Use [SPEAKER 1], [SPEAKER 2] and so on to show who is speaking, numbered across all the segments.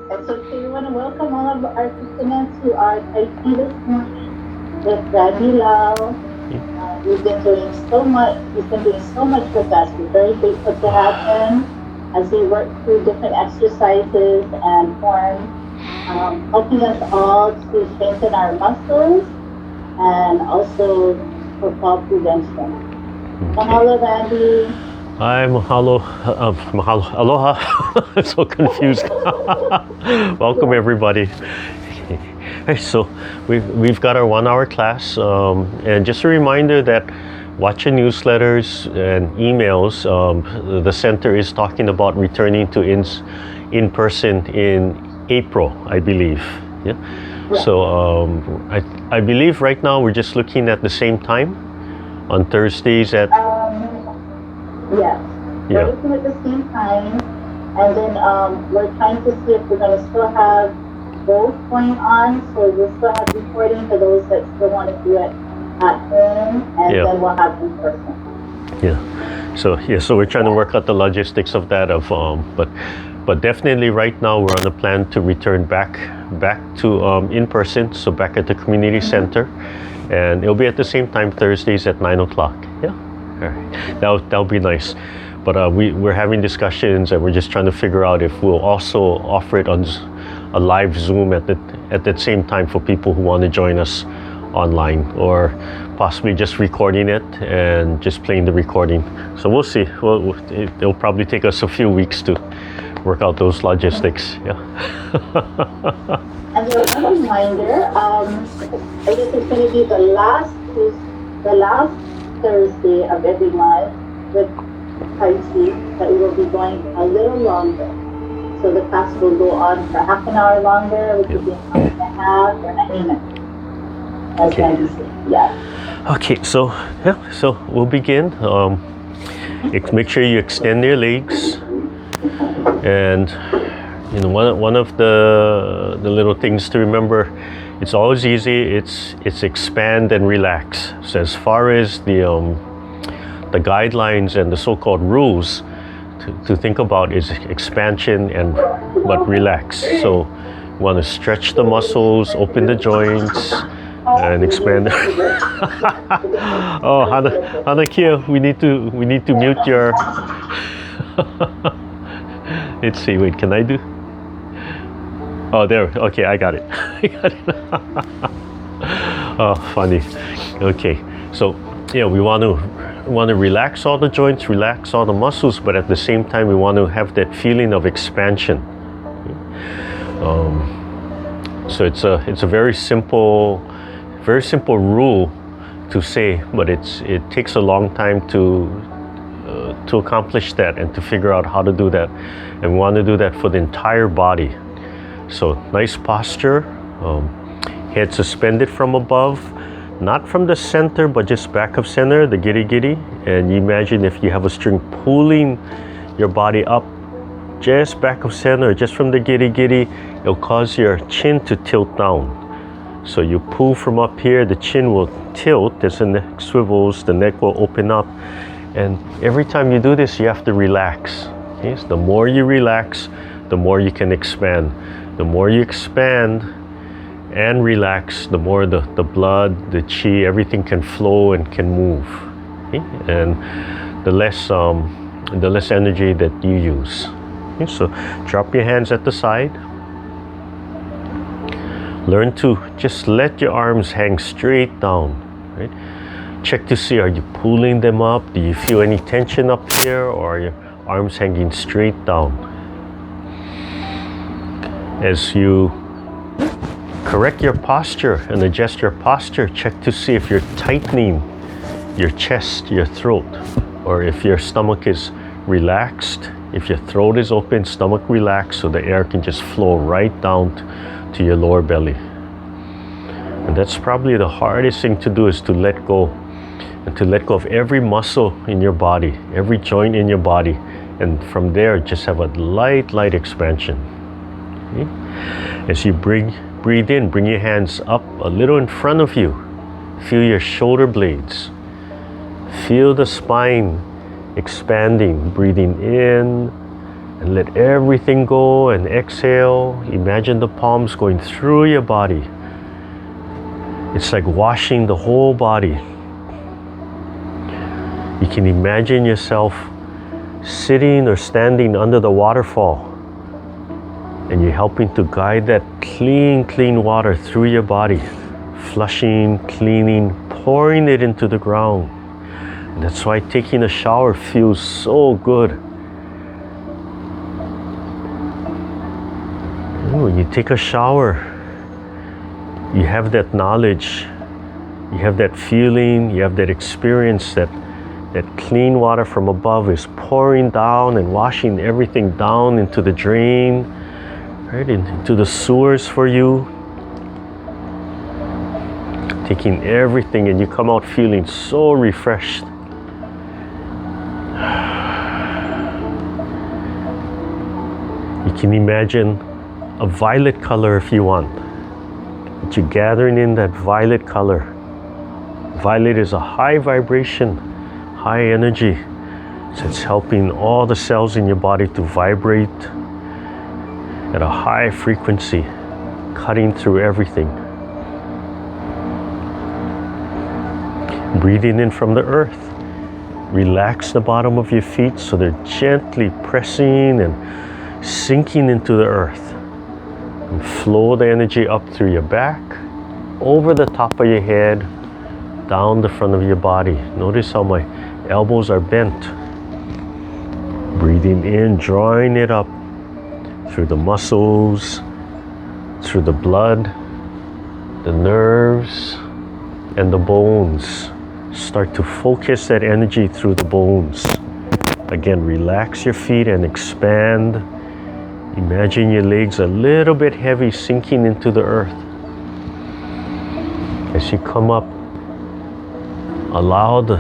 [SPEAKER 1] And so we want to welcome all of our participants who are taking this morning with Randy Lau. We've been doing so much. He's been doing so much with us. We're very grateful to have him as we work through different exercises and forms, helping us all to strengthen our muscles and also for fall prevention. Mahalo, Randy.
[SPEAKER 2] Hi, mahalo, aloha. I'm so confused. Welcome everybody. Hey, so we've got our 1 hour class, and just a reminder that watch your newsletters and emails. The center is talking about returning to in person in April, I believe. Yeah. So I believe right now we're just looking at the same time on Thursdays at.
[SPEAKER 1] Yes, we're looking at the same time, and then we're trying to see if we're going to still have both going on, so we'll still have recording for those that still want to do it at home, and then we'll have in person.
[SPEAKER 2] So we're trying to work out the logistics of that. But definitely right now we're on a plan to return back to in person, so back at the community center, and it'll be at the same time Thursdays at 9 o'clock. Yeah. All right. That'll be nice, but we're having discussions and we're just trying to figure out if we'll also offer it on a live Zoom at that same time for people who want to join us online, or possibly just recording it and just playing the recording. So we'll see. It'll probably take us a few weeks to work out those logistics. Yeah.
[SPEAKER 1] And a reminder, I guess it's going to be the last Thursday of every month with Tai Chi, that we will be going a little longer. So the class will go on for half an hour longer, which will be an hour and a half or 90 minutes. As Randy said. Yeah.
[SPEAKER 2] Okay, so we'll begin. Make sure you extend your legs, and one of the little things to remember. It's always easy. It's expand and relax. So as far as the guidelines and the so-called rules to think about is expansion but relax. So you want to stretch the muscles, open the joints, and expand. Oh, Hanakia, we need to mute your. Let's see. Wait, can I do? Oh, there. Okay, I got it. Oh, funny. Okay, so we want to relax all the joints, relax all the muscles, but at the same time, we want to have that feeling of expansion. So it's a very simple rule to say, but it takes a long time to accomplish that and to figure out how to do that, and we want to do that for the entire body. So nice posture, head suspended from above, not from the center, but just back of center, the giri-giri. And you imagine if you have a string pulling your body up just back of center, just from the giri-giri, it'll cause your chin to tilt down. So you pull from up here, the chin will tilt as the neck swivels, the neck will open up. And every time you do this, you have to relax. Okay? So the more you relax, the more you can expand. The more you expand and relax, the more the blood, the chi, everything can flow and can move. Okay? And the less energy that you use. Okay? So drop your hands at the side. Learn to just let your arms hang straight down. Right? Check to see, are you pulling them up? Do you feel any tension up here, or are your arms hanging straight down? As you correct your posture and adjust your posture, check to see if you're tightening your chest, your throat, or if your stomach is relaxed. If your throat is open, stomach relaxed, so the air can just flow right down to your lower belly. And that's probably the hardest thing to do, is to let go, and to let go of every muscle in your body, every joint in your body, and from there just have a light expansion. Okay? As you breathe in, bring your hands up a little in front of you. Feel your shoulder blades. Feel the spine expanding, breathing in And let everything go and exhale. Imagine the palms going through your body. It's like washing the whole body. You can imagine yourself sitting or standing under the waterfall, and you're helping to guide that clean water through your body, flushing, cleaning, pouring it into the ground. And that's why taking a shower feels so good. When you take a shower, you have that knowledge, you have that feeling, you have that experience that clean water from above is pouring down and washing everything down into the drain, right, into the sewers for you. Taking everything, and you come out feeling so refreshed. You can imagine a violet color if you want. But you're gathering in that violet color. Violet is a high vibration, high energy. So it's helping all the cells in your body to vibrate at a high frequency, cutting through everything. Breathing in from the earth. Relax the bottom of your feet so they're gently pressing and sinking into the earth. And flow the energy up through your back, over the top of your head, down the front of your body. Notice how my elbows are bent. Breathing in, drawing it up through the muscles, through the blood, the nerves, and the bones. Start to focus that energy through the bones. Again, relax your feet and expand. Imagine your legs a little bit heavy, sinking into the earth. As you come up, allow the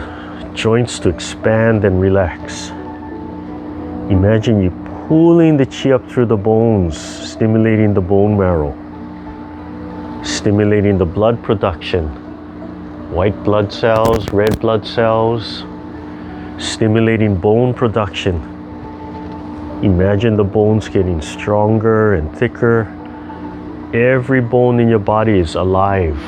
[SPEAKER 2] joints to expand and relax. Imagine you pulling the chi up through the bones, stimulating the bone marrow, stimulating the blood production, white blood cells, red blood cells, stimulating bone production. Imagine the bones getting stronger and thicker. Every bone in your body is alive.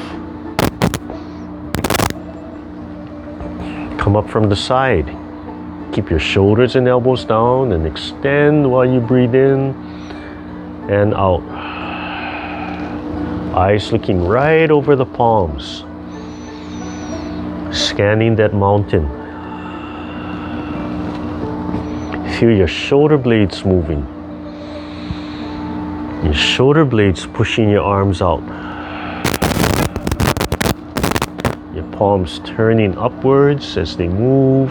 [SPEAKER 2] Come up from the side. Keep your shoulders and elbows down and extend while you breathe in and out. Eyes looking right over the palms. Scanning that mountain. Feel your shoulder blades moving. Your shoulder blades pushing your arms out. Your palms turning upwards as they move.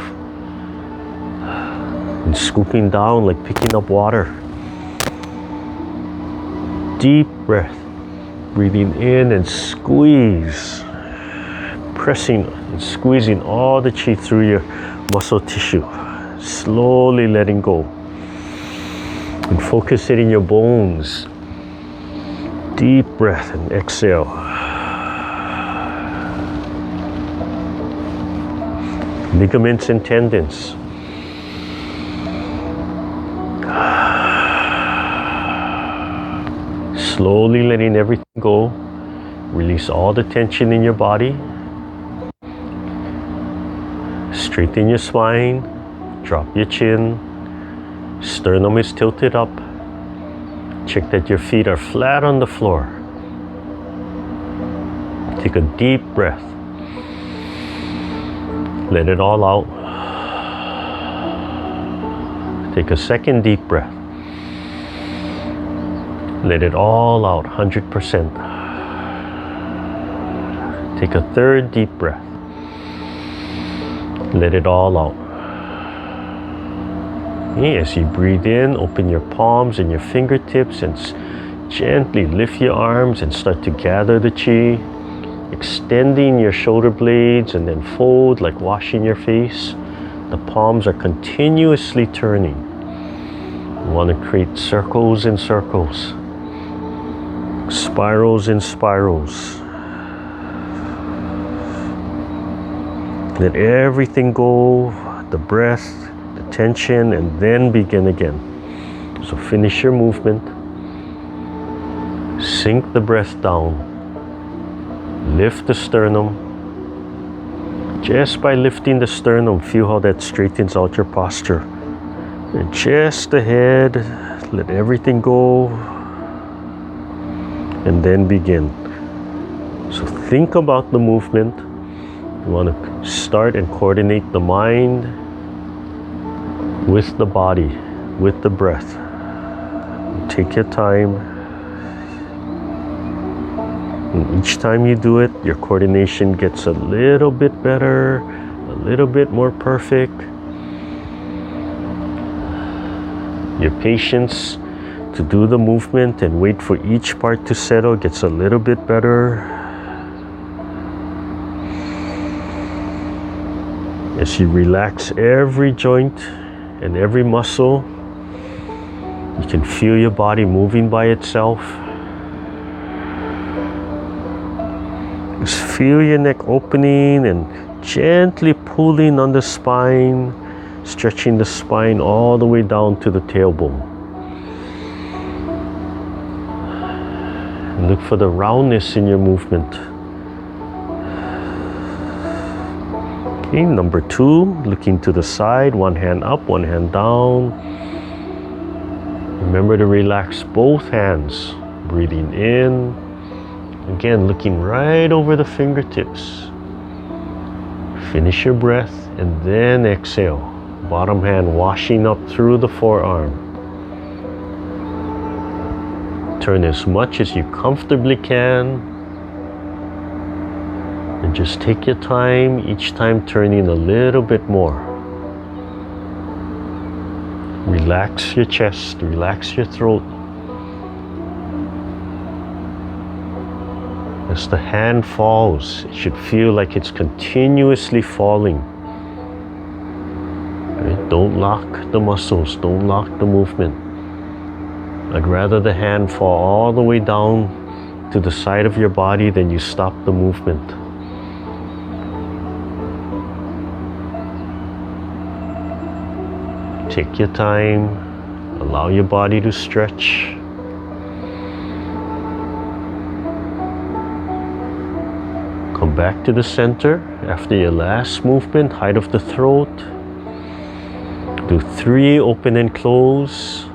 [SPEAKER 2] And scooping down like picking up water. Deep breath. Breathing in and squeeze. Pressing and squeezing all the chi through your muscle tissue. Slowly letting go. And focus it in your bones. Deep breath and exhale. Ligaments and tendons. Slowly letting everything go. Release all the tension in your body. Straighten your spine. Drop your chin. Sternum is tilted up. Check that your feet are flat on the floor. Take a deep breath. Let it all out. Take a second deep breath. Let it all out, 100%. Take a third deep breath. Let it all out. As you breathe in, open your palms and your fingertips and gently lift your arms and start to gather the chi, extending your shoulder blades and then fold like washing your face. The palms are continuously turning. You want to create circles and circles, spirals and spirals. Let everything go, the breath, tension, and then begin again. So finish your movement. Sink the breath down. Lift the sternum. Just by lifting the sternum, feel how that straightens out your posture. And just the head, let everything go. And then begin. So think about the movement. You want to start and coordinate the mind with the body, with the breath. Take your time. And each time you do it, your coordination gets a little bit better, a little bit more perfect. Your patience to do the movement and wait for each part to settle gets a little bit better. As you relax every joint and every muscle, you can feel your body moving by itself. Just feel your neck opening and gently pulling on the spine, stretching the spine all the way down to the tailbone. And look for the roundness in your movement. Okay, number 2, looking to the side, one hand up, one hand down. Remember to relax both hands, breathing in. Again, looking right over the fingertips. Finish your breath and then exhale. Bottom hand washing up through the forearm. Turn as much as you comfortably can. And just take your time, each time turning a little bit more. Relax your chest, relax your throat. As the hand falls, it should feel like it's continuously falling. Right? Don't lock the muscles, don't lock the movement. I'd rather the hand fall all the way down to the side of your body than you stop the movement. Take your time, allow your body to stretch. Come back to the center after your last movement, height of the throat. Do 3 open and close.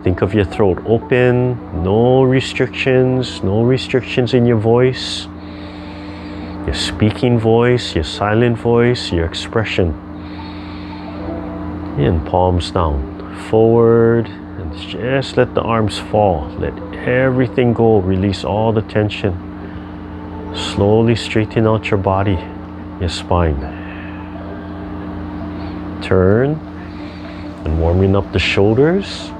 [SPEAKER 2] Think of your throat open, no restrictions in your voice. Your speaking voice, your silent voice, your expression. And palms down, forward, and just let the arms fall. Let everything go, release all the tension. Slowly straighten out your body, your spine. Turn, and warming up the shoulders.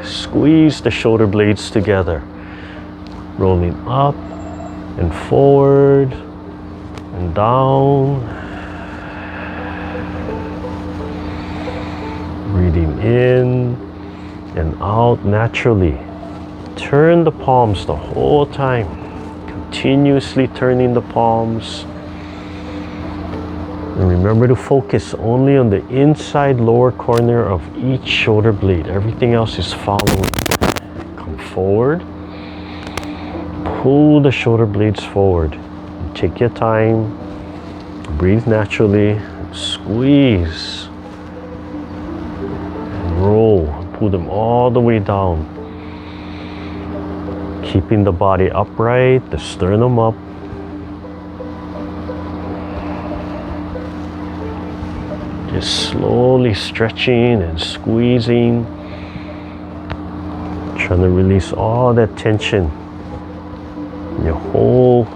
[SPEAKER 2] Squeeze the shoulder blades together. Rolling up and forward and down. Breathing in and out naturally. Turn the palms the whole time. Continuously turning the palms. And remember to focus only on the inside lower corner of each shoulder blade. Everything else is following. Come forward. Pull the shoulder blades forward. Take your time. Breathe naturally. Squeeze. Roll, pull them all the way down. Keeping the body upright, the sternum up. Just slowly stretching and squeezing. Trying to release all that tension in your whole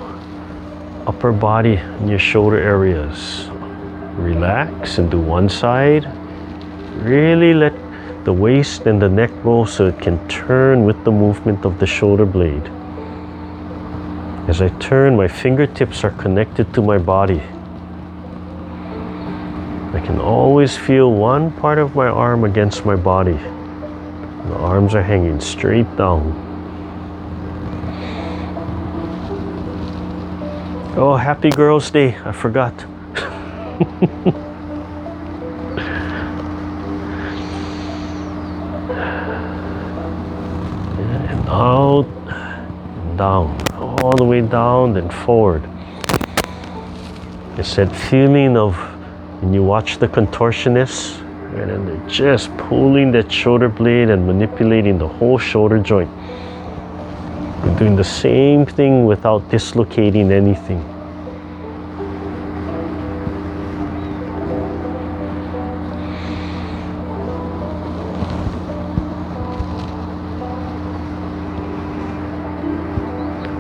[SPEAKER 2] upper body and your shoulder areas. Relax and do one side. Really let the waist and the neck roll so it can turn with the movement of the shoulder blade. As I turn, my fingertips are connected to my body. I can always feel one part of my arm against my body. The arms are hanging straight down. Oh, happy Girls' Day, I forgot. out, down, all the way down, then forward. It's that feeling of when you watch the contortionists, and then they're just pulling that shoulder blade and manipulating the whole shoulder joint. You're doing the same thing without dislocating anything.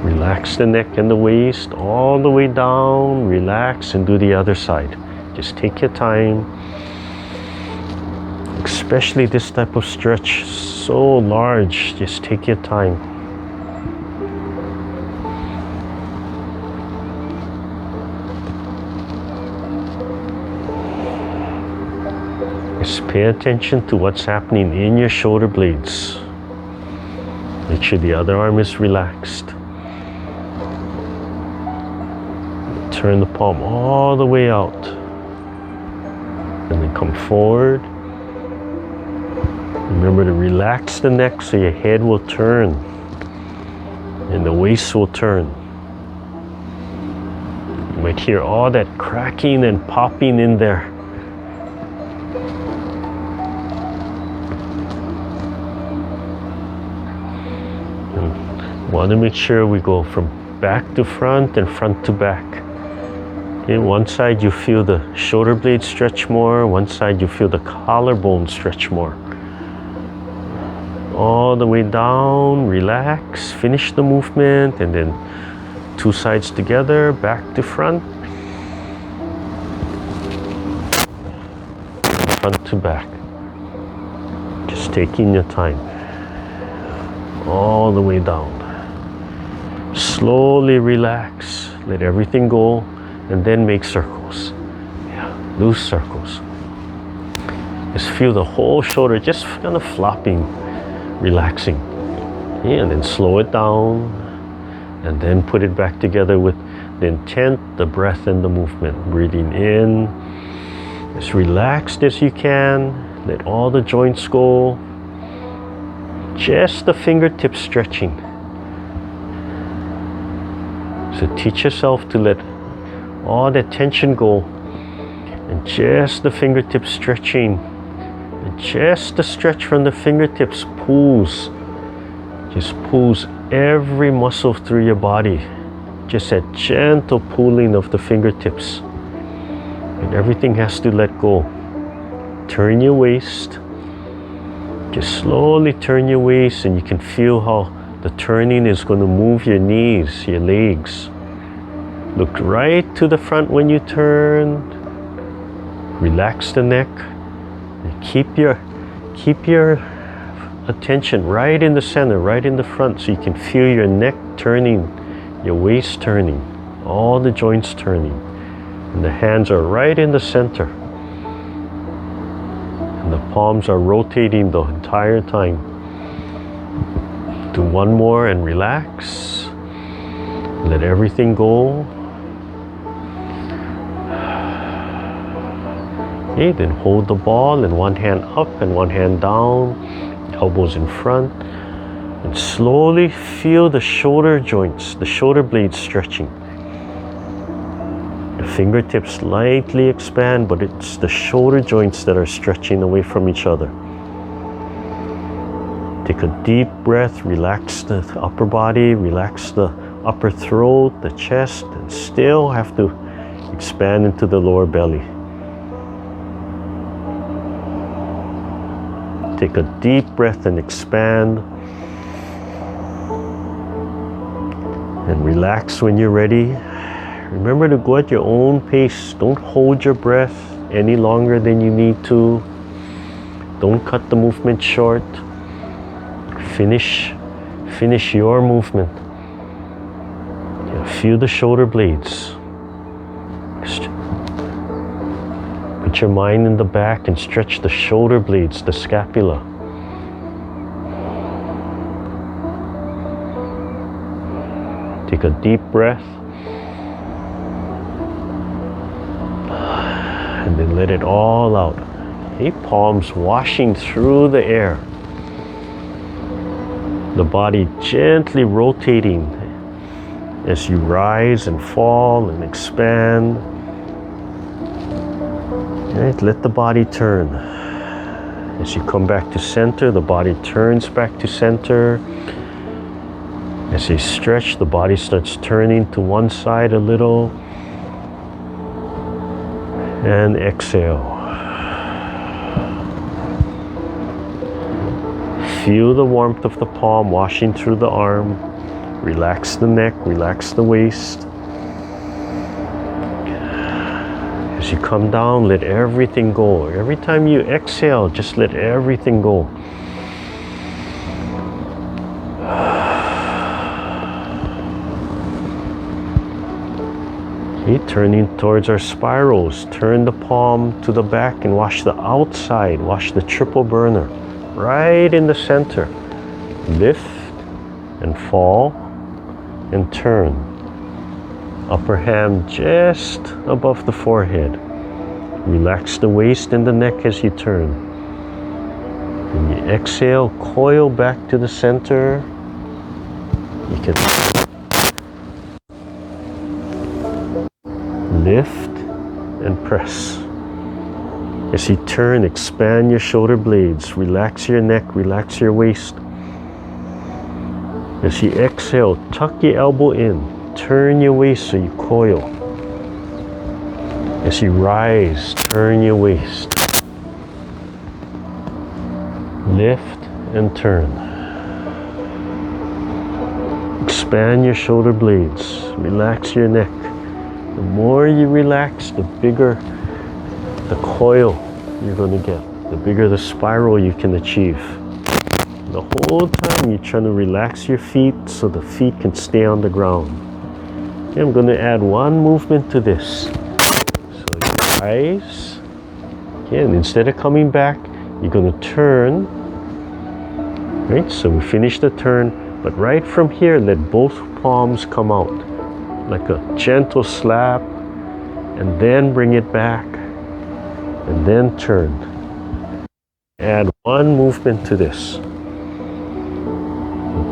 [SPEAKER 2] Relax the neck and the waist all the way down, relax, and do the other side. Just take your time. Especially this type of stretch, so large, just take your time. Just pay attention to what's happening in your shoulder blades. Make sure the other arm is relaxed. Turn the palm all the way out. And then come forward. Remember to relax the neck so your head will turn and the waist will turn. You might hear all that cracking and popping in there. And want to make sure we go from back to front and front to back. Okay, one side you feel the shoulder blade stretch more, one side you feel the collarbone stretch more. All the way down, relax, finish the movement, and then two sides together, back to front, front to back. Just taking your time. All the way down. Slowly relax, let everything go, and then make circles. Yeah, loose circles. Just feel the whole shoulder just kind of flopping. Relaxing. Yeah, and then slow it down and then put it back together with the intent, the breath, and the movement. Breathing in, as relaxed as you can, let all the joints go, just the fingertips stretching. So teach yourself to let all that tension go and just the fingertips stretching. And just the stretch from the fingertips pulls, just pulls every muscle through your body. Just that gentle pulling of the fingertips. And everything has to let go. Turn your waist. Just slowly turn your waist, and you can feel how the turning is going to move your knees, your legs. Look right to the front when you turn. Relax the neck. Keep your attention right in the center, right in the front, so you can feel your neck turning, your waist turning, all the joints turning. And the hands are right in the center. And the palms are rotating the entire time. Do one more and relax. Let everything go. Okay, then hold the ball in one hand up and one hand down, elbows in front, and slowly feel the shoulder joints, the shoulder blades stretching. The fingertips lightly expand, but it's the shoulder joints that are stretching away from each other. Take a deep breath, relax the upper body, relax the upper throat, the chest, and still have to expand into the lower belly. Take a deep breath and expand. And relax when you're ready. Remember to go at your own pace. Don't hold your breath any longer than you need to. Don't cut the movement short. Finish your movement. Feel the shoulder blades. Put your mind in the back and stretch the shoulder blades, the scapula. Take a deep breath. And then let it all out. Okay, palms washing through the air. The body gently rotating as you rise and fall and expand. Right, let the body turn. As you come back to center, the body turns back to center. As you stretch, the body starts turning to one side a little. And exhale. Feel the warmth of the palm washing through the arm. Relax the neck, relax the waist. As you come down, let everything go. Every time you exhale, just let everything go. Okay, turning towards our spirals. Turn the palm to the back and wash the outside. Wash the triple burner. Right in the center. Lift and fall and turn. Upper hand just above the forehead. Relax the waist and the neck as you turn. When you exhale, coil back to the center. You can lift and press. As you turn, expand your shoulder blades. Relax your neck, relax your waist. As you exhale, tuck your elbow in. Turn your waist so you coil. As you rise, turn your waist. Lift and turn. Expand your shoulder blades. Relax your neck. The more you relax, the bigger the coil you're going to get. The bigger the spiral you can achieve. The whole time you're trying to relax your feet so the feet can stay on the ground. Okay, I'm going to add one movement to this. So you rise. Okay, and instead of coming back, you're going to turn. Right, so we finish the turn, but right from here, let both palms come out. Like a gentle slap, and then bring it back, and then turn. Add one movement to this.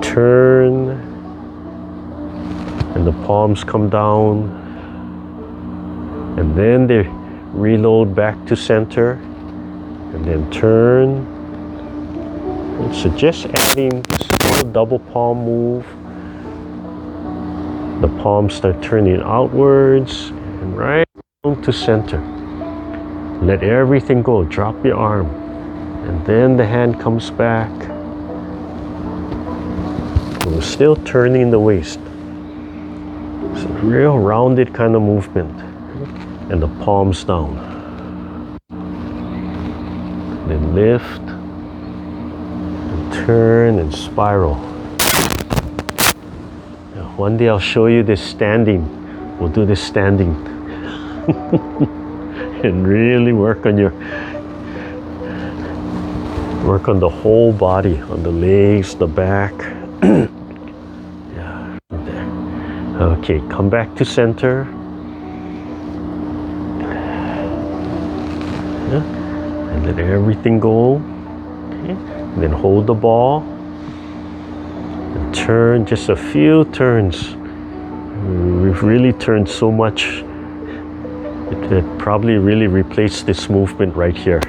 [SPEAKER 2] Turn, and the palms come down, and then they reload back to center, and then turn. And so just adding a double palm move. The palms start turning outwards and right down to center. Let everything go. Drop your arm. And then the hand comes back. And we're still turning the waist. It's a real rounded kind of movement. And the palms down. Then lift. And turn and spiral. One day I'll show you this standing. We'll do this standing. And really work on the whole body, on the legs, the back. Yeah, there. Okay, come back to center. Yeah. And let everything go. Okay. And then hold the ball. Turn just a few turns. We've really turned so much it probably really replaced this movement right here.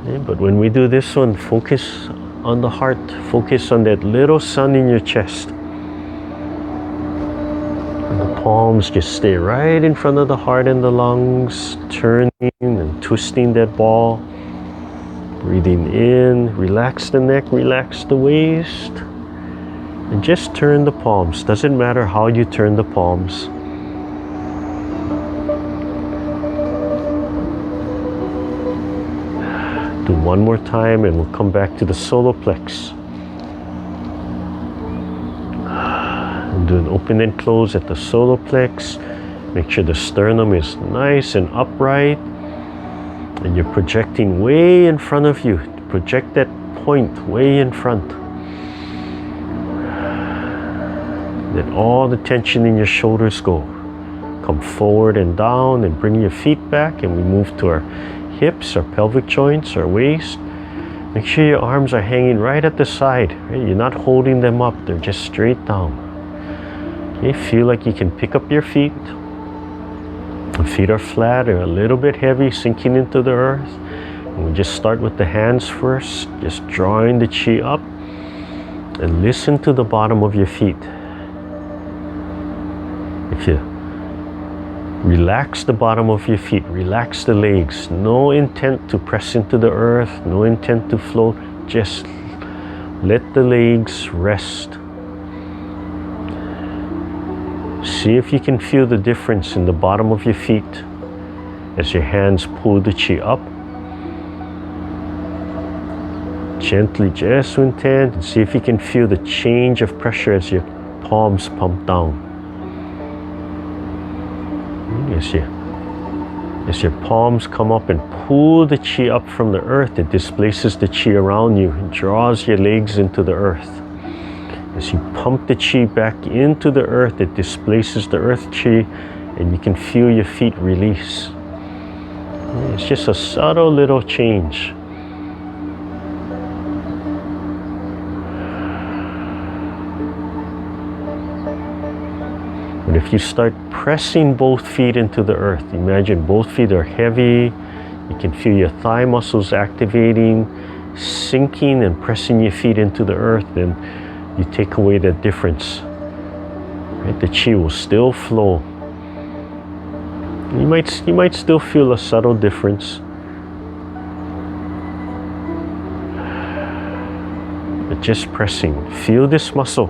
[SPEAKER 2] Okay, but when we do this one, focus on the heart, focus on that little sun in your chest. And the palms just stay right in front of the heart and the lungs, turning and twisting that ball. Breathing in, relax the neck, relax the waist, and just turn the palms. Doesn't matter how you turn the palms. Do one more time and we'll come back to the solar plex. And do an open and close at the solar plex. Make sure the sternum is nice and upright. And you're projecting way in front of you. Project that point way in front. Let all the tension in your shoulders go. Come forward and down and bring your feet back, and we move to our hips, our pelvic joints, our waist. Make sure your arms are hanging right at the side. Right? You're not holding them up, they're just straight down. Okay, feel like you can pick up your feet. The feet are flat or a little bit heavy, sinking into the earth. And we just start with the hands first, just drawing the chi up. And listen to the bottom of your feet. If you relax the bottom of your feet, relax the legs. No intent to press into the earth, no intent to float. Just let the legs rest. See if you can feel the difference in the bottom of your feet as your hands pull the chi up. Gently, just to intent, and see if you can feel the change of pressure as your palms pump down. As your palms come up and pull the chi up from the earth, it displaces the chi around you and draws your legs into the earth. As you pump the chi back into the earth, it displaces the earth chi and you can feel your feet release. It's just a subtle little change. But if you start pressing both feet into the earth, imagine both feet are heavy, you can feel your thigh muscles activating, sinking and pressing your feet into the earth, then you take away that difference. Right? The chi will still flow. You might still feel a subtle difference. But just pressing. Feel this muscle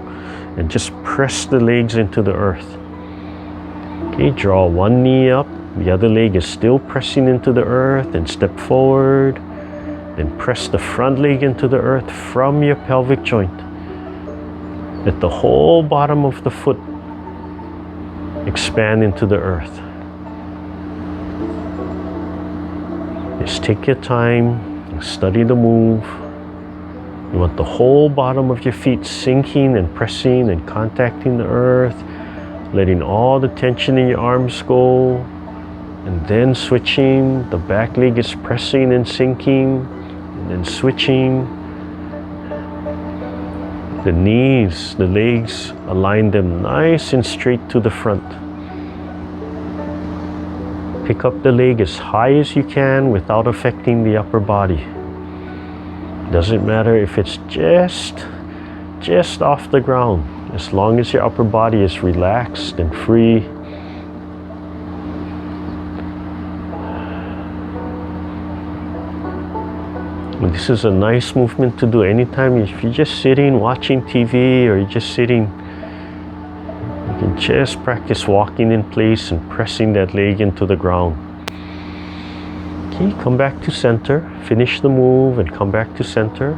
[SPEAKER 2] and just press the legs into the earth. Okay, draw one knee up, the other leg is still pressing into the earth, and step forward. Then press the front leg into the earth from your pelvic joint. Let the whole bottom of the foot expand into the earth. Just take your time and study the move. You want the whole bottom of your feet sinking and pressing and contacting the earth, letting all the tension in your arms go, and then switching. The back leg is pressing and sinking, and then switching. The knees, the legs, align them nice and straight to the front. Pick up the leg as high as you can without affecting the upper body. Doesn't matter if it's just off the ground, as long as your upper body is relaxed and free. And this is a nice movement to do anytime. If you're just sitting watching TV or you're just sitting, you can just practice walking in place and pressing that leg into the ground. Okay, come back to center, finish the move and come back to center.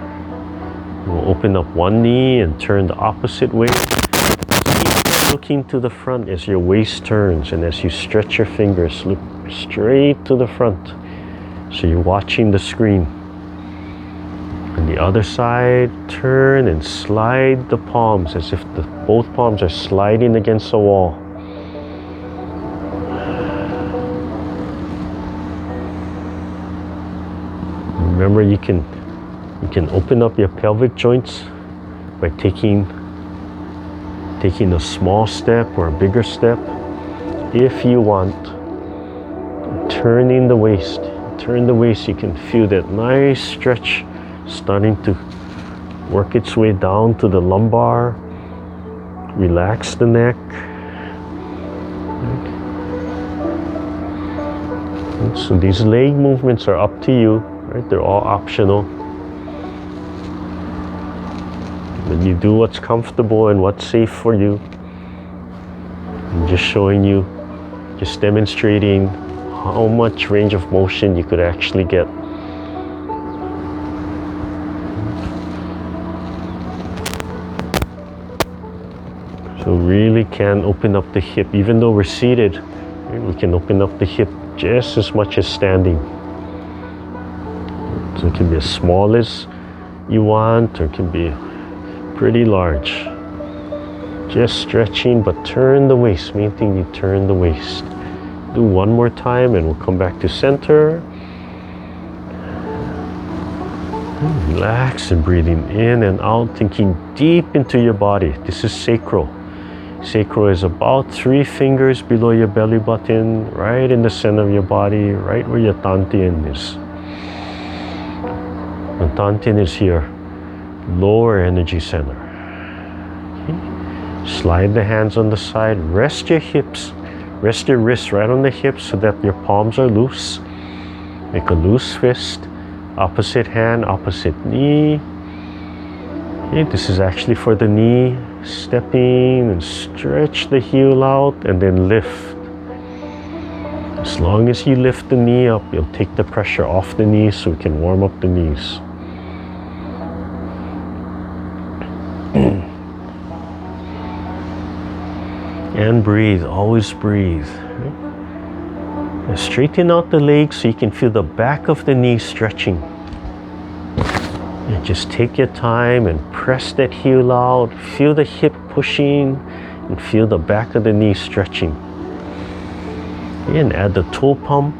[SPEAKER 2] We'll open up one knee and turn the opposite way. Keep looking to the front as your waist turns, and as you stretch your fingers, look straight to the front. So you're watching the screen. On the other side, turn and slide the palms as if both palms are sliding against the wall. Remember, you can open up your pelvic joints by taking a small step or a bigger step. If you want, turning the waist. Turn the waist, you can feel that nice stretch starting to work its way down to the lumbar. Relax the neck. And so these leg movements are up to you, right? They're all optional. But you do what's comfortable and what's safe for you. I'm just showing you, just demonstrating how much range of motion you could actually get. So really can open up the hip. Even though we're seated, right, we can open up the hip just as much as standing. So it can be as small as you want, or it can be pretty large. Just stretching, but turn the waist. Main thing, you turn the waist. Do one more time and we'll come back to center. Relax and breathing in and out, thinking deep into your body. This is sacral. Sacral is about 3 fingers below your belly button, right in the center of your body, right where your dantian is. The dantian is here, lower energy center. Okay. Slide the hands on the side, rest your hips, rest your wrists right on the hips so that your palms are loose. Make a loose fist, opposite hand, opposite knee. Okay, this is actually for the knee. Step in and stretch the heel out and then lift. As long as you lift the knee up, you'll take the pressure off the knees so we can warm up the knees. And breathe, always breathe. And straighten out the legs so you can feel the back of the knee stretching. And just take your time and press that heel out. Feel the hip pushing and feel the back of the knee stretching. And add the toe pump.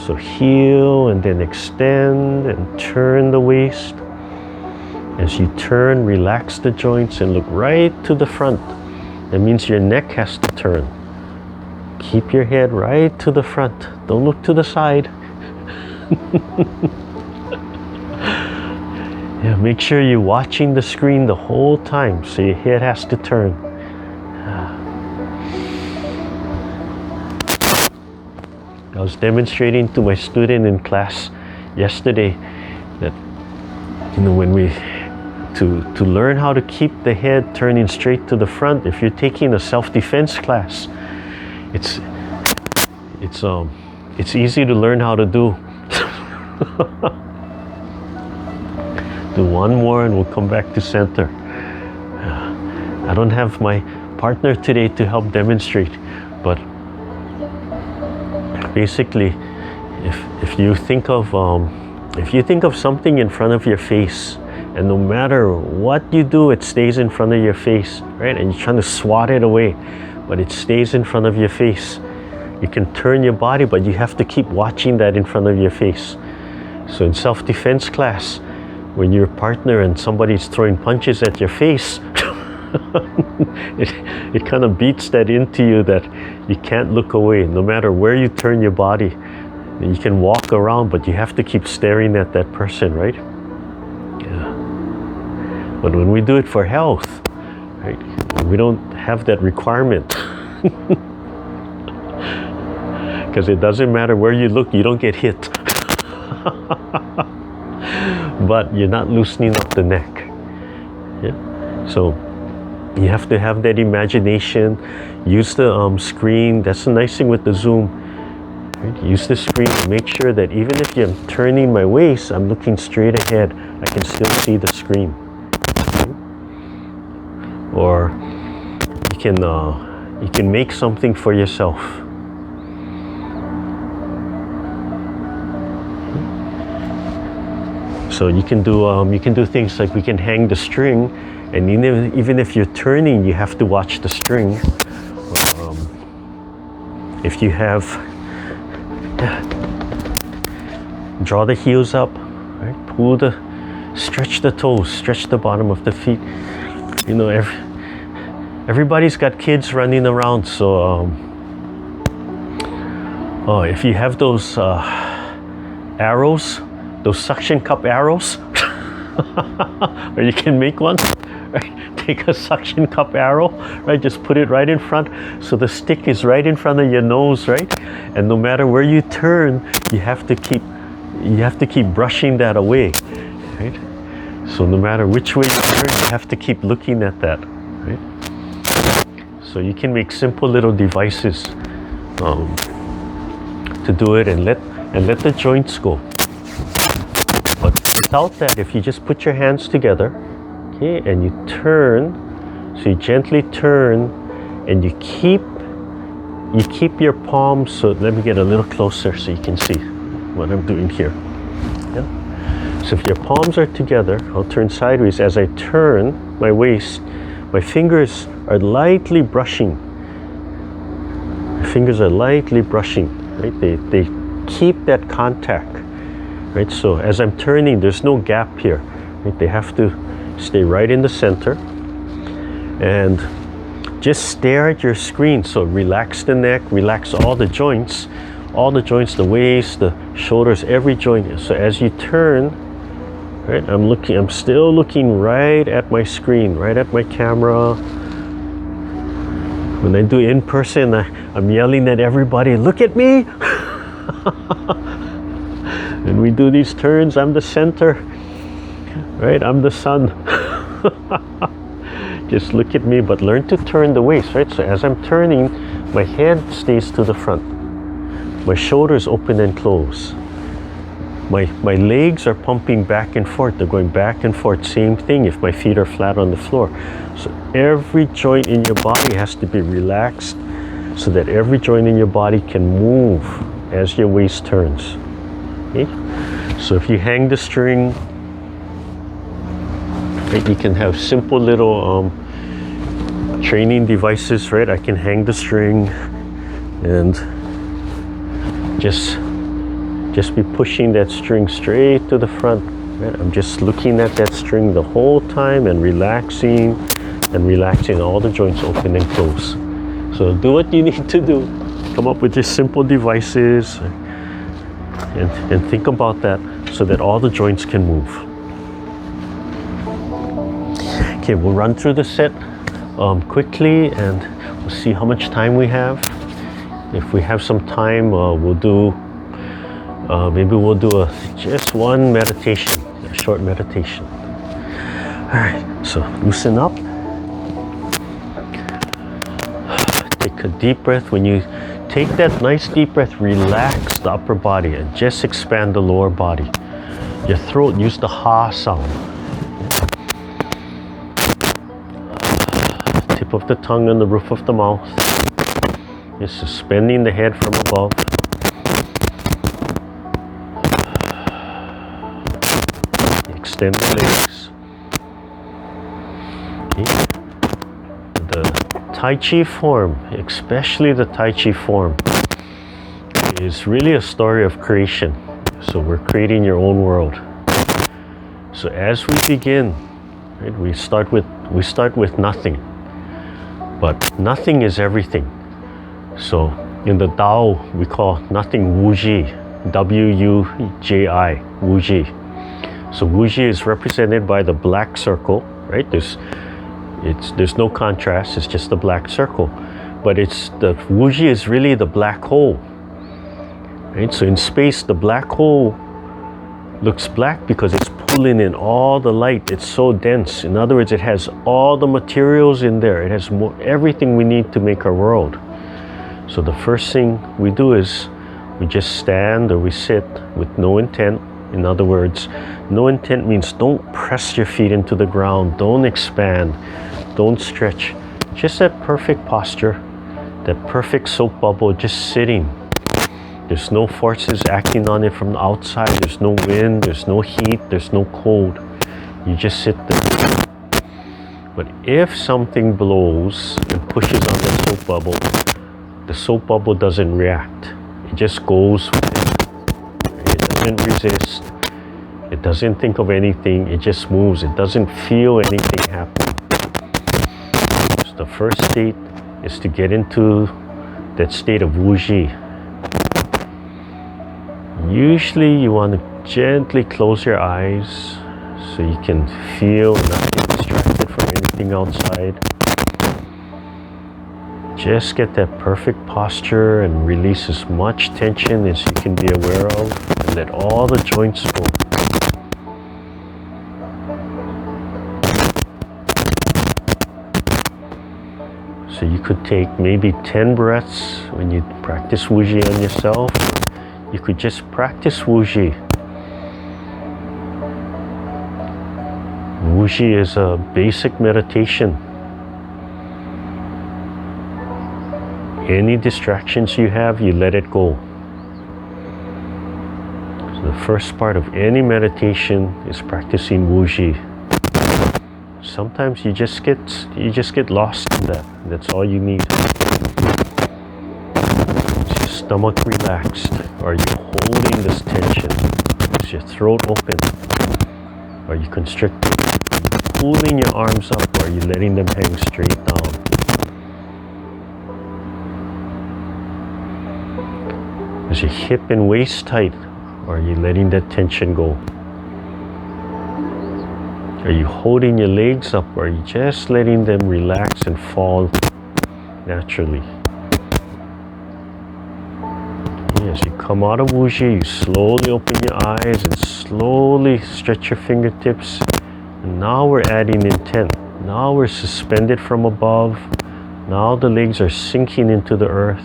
[SPEAKER 2] So heel and then extend and turn the waist. As you turn, relax the joints and look right to the front. That means your neck has to turn. Keep your head right to the front. Don't look to the side. Yeah, make sure you're watching the screen the whole time, so your head has to turn. I was demonstrating to my student in class yesterday that, when we to learn how to keep the head turning straight to the front, if you're taking a self-defense class, it's easy to learn how to do. Do one more and we'll come back to center. I don't have my partner today to help demonstrate, but basically, if you think of something in front of your face, and no matter what you do, it stays in front of your face, right? And you're trying to swat it away, but it stays in front of your face. You can turn your body, but you have to keep watching that in front of your face. So in self-defense class, when you're a partner and somebody's throwing punches at your face, it kind of beats that into you that you can't look away. No matter where you turn your body, you can walk around, but you have to keep staring at that person, right? Yeah. But when we do it for health, right, we don't have that requirement. Because it doesn't matter where you look, you don't get hit. But you're not loosening up the neck. Yeah? So you have to have that imagination. Use the screen. That's the nice thing with the Zoom. Right? Use the screen to make sure that even if I'm turning my waist, I'm looking straight ahead. I can still see the screen. Okay? Or you can make something for yourself. So you can do things like we can hang the string, and even if you're turning, you have to watch the string. If you have, draw the heels up, right? Stretch the toes, stretch the bottom of the feet. Everybody's got kids running around, so if you have those arrows, those suction cup arrows, or you can make one, right? Take a suction cup arrow, right? Just put it right in front, so the stick is right in front of your nose, right? And no matter where you turn, you have to keep brushing that away, right? So no matter which way you turn, you have to keep looking at that, right? So you can make simple little devices to do it, and let the joints go. But without that, if you just put your hands together, okay, and you turn, so you gently turn, and you keep your palms. So let me get a little closer so you can see what I'm doing here. Yeah. So if your palms are together, I'll turn sideways. As I turn my waist, my fingers are lightly brushing. My fingers are lightly brushing, right? They keep that contact. right? So as I'm turning, there's no gap here, right? They have to stay right in the center. And just stare at your screen. So relax the neck, relax all the joints, the waist, the shoulders, every joint. So as you turn, right, I'm still looking right at my screen, right at my camera. When I do in person, I'm yelling at everybody, look at me. And we do these turns, I'm the center, right? I'm the sun. Just look at me, but learn to turn the waist, right? So as I'm turning, my head stays to the front. My shoulders open and close. My legs are pumping back and forth. They're going back and forth. Same thing if my feet are flat on the floor. So every joint in your body has to be relaxed so that every joint in your body can move as your waist turns. Okay? So if you hang the string, right, you can have simple little training devices, right? I can hang the string and just be pushing that string straight to the front, right? I'm just looking at that string the whole time and relaxing all the joints open and close. So do what you need to do. Come up with just simple devices and think about that so that all the joints can move. Okay, we'll run through the set quickly and we'll see how much time we have. If we have some time, we'll do maybe we'll do just one meditation, a short meditation. All right, so loosen up. Take a deep breath. When you take that nice deep breath, relax the upper body and just expand the lower body. Your throat, use the ha sound. Tip of the tongue on the roof of the mouth. Just suspending the head from above. Extend the legs. Okay. The Tai Chi form, especially the Tai Chi form, is really a story of creation. So we're creating your own world. So as we begin, right, we start with nothing. But nothing is everything. So in the Tao, we call nothing Wuji, W-U-J-I, Wuji. So Wuji is represented by the black circle, right? There's no contrast, it's just a black circle. But it's the Wuji is really the black hole, right? So in space, the black hole looks black because it's pulling in all the light. It's so dense. In other words, it has all the materials in there. It has everything we need to make our world. So the first thing we do is we just stand or we sit with no intent. In other words, no intent means don't press your feet into the ground, don't expand, don't stretch. Just that perfect posture, that perfect soap bubble, just sitting. There's no forces acting on it from the outside. There's no wind, there's no heat, there's no cold. You just sit there. But if something blows and pushes on the soap bubble doesn't react. It just goes with it. It doesn't resist. It doesn't think of anything. It just moves. It doesn't feel anything happen. So the first state is to get into that state of Wuji. Usually you want to gently close your eyes so you can feel and not get distracted from anything outside. Just get that perfect posture and release as much tension as you can be aware of and let all the joints go. So you could take maybe 10 breaths when you practice Wuji on yourself. You could just practice Wuji. Wuji is a basic meditation. Any distractions you have, you let it go. So the first part of any meditation is practicing Wuji. Sometimes you just get lost in that. That's all you need. Is your stomach relaxed? Are you holding this tension? Is your throat open? Are you constricted? Are you pulling your arms up, or are you letting them hang straight down? Is your hip and waist tight, or are you letting that tension go? Are you holding your legs up, or are you just letting them relax and fall naturally? As you come out of Wuji, you slowly open your eyes and slowly stretch your fingertips. And now we're adding intent. Now we're suspended from above. Now the legs are sinking into the earth.